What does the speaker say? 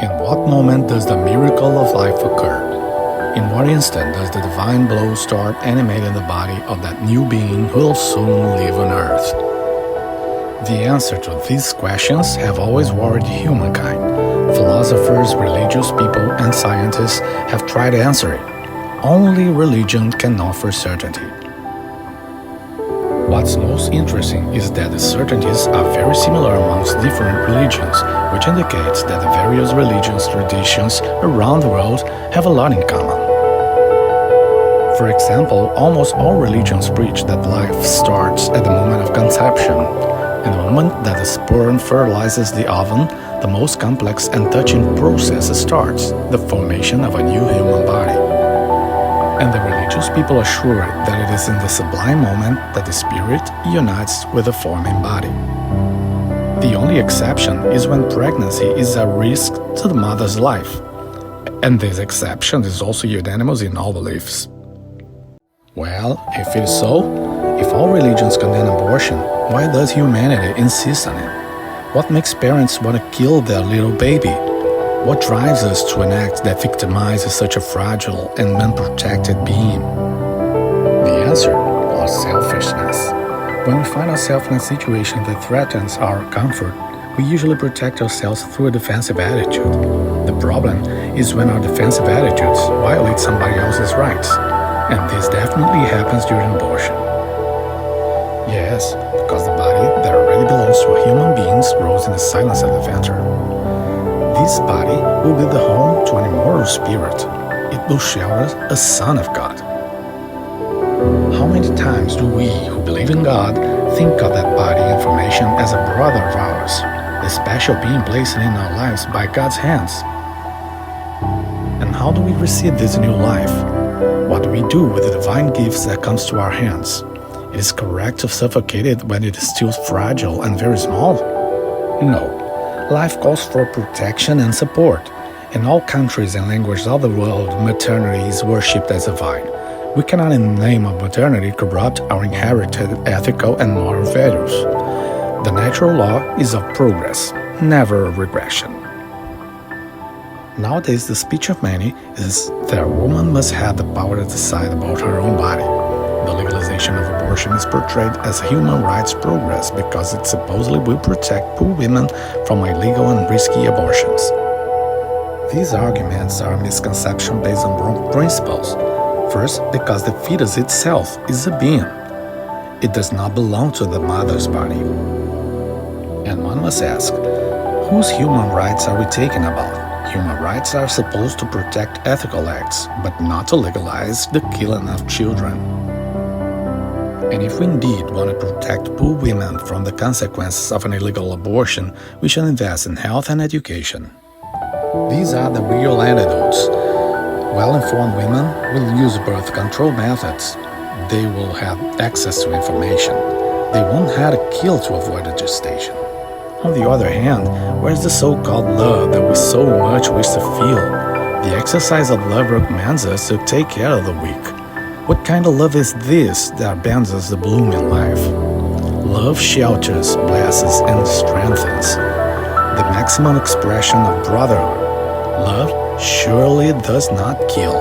In what moment does the miracle of life occur? In what instant does the divine blow start animating the body of that new being who will soon live on earth? The answer to these questions have always worried humankind. Philosophers, religious people, and scientists have tried to answer it. Only religion can offer certainty. What's most interesting is that the certainties are very similar amongst different religions, which indicates that the various religious traditions around the world have a lot in common. For example, almost all religions preach that life starts at the moment of conception. In the moment that the sperm fertilizes the ovum, the most complex and touching process starts, the formation of a new human body. And the religious people assure that it is in the sublime moment that the spirit unites with the forming body. The only exception is when pregnancy is a risk to the mother's life. And this exception is also unanimous in all beliefs. Well, if it is so, if all religions condemn abortion, why does humanity insist on it? What makes parents want to kill their little baby? What drives us to an act that victimizes such a fragile and unprotected being? The answer is selfishness. When we find ourselves in a situation that threatens our comfort, we usually protect ourselves through a defensive attitude. The problem is when our defensive attitudes violate somebody else's rights, and this definitely happens during abortion. Yes, because the body that already belongs to a human being grows in the silence of the venter. This body will be the home to an immortal spirit. It will shelter a son of God. How many times do we, who believe in God, think of that body and formation as a brother of ours, a special being placed in our lives by God's hands? And how do we receive this new life? What do we do with the divine gifts that comes to our hands? It is correct to suffocate it when it is still fragile and very small? No. Life calls for protection and support. In all countries and languages of the world, maternity is worshipped as divine. We cannot, in the name of maternity, corrupt our inherited ethical and moral values. The natural law is of progress, never of regression. Nowadays, the speech of many is that a woman must have the power to decide about her own body. The legalization of abortion is portrayed as human rights progress because it supposedly will protect poor women from illegal and risky abortions. These arguments are a misconception based on wrong principles. First, because the fetus itself is a being. It does not belong to the mother's body. And one must ask, whose human rights are we talking about? Human rights are supposed to protect ethical acts, but not to legalize the killing of children. And if we indeed want to protect poor women from the consequences of an illegal abortion, we should invest in health and education. These are the real antidotes. Well-informed women will use birth control methods. They will have access to information. They won't have to kill to avoid a gestation. On the other hand, where's the so-called love that we so much wish to feel? The exercise of love recommends us to take care of the weak. What kind of love is this that bends us to bloom in life? Love shelters, blesses, and strengthens. The maximum expression of brotherhood. Love surely does not kill.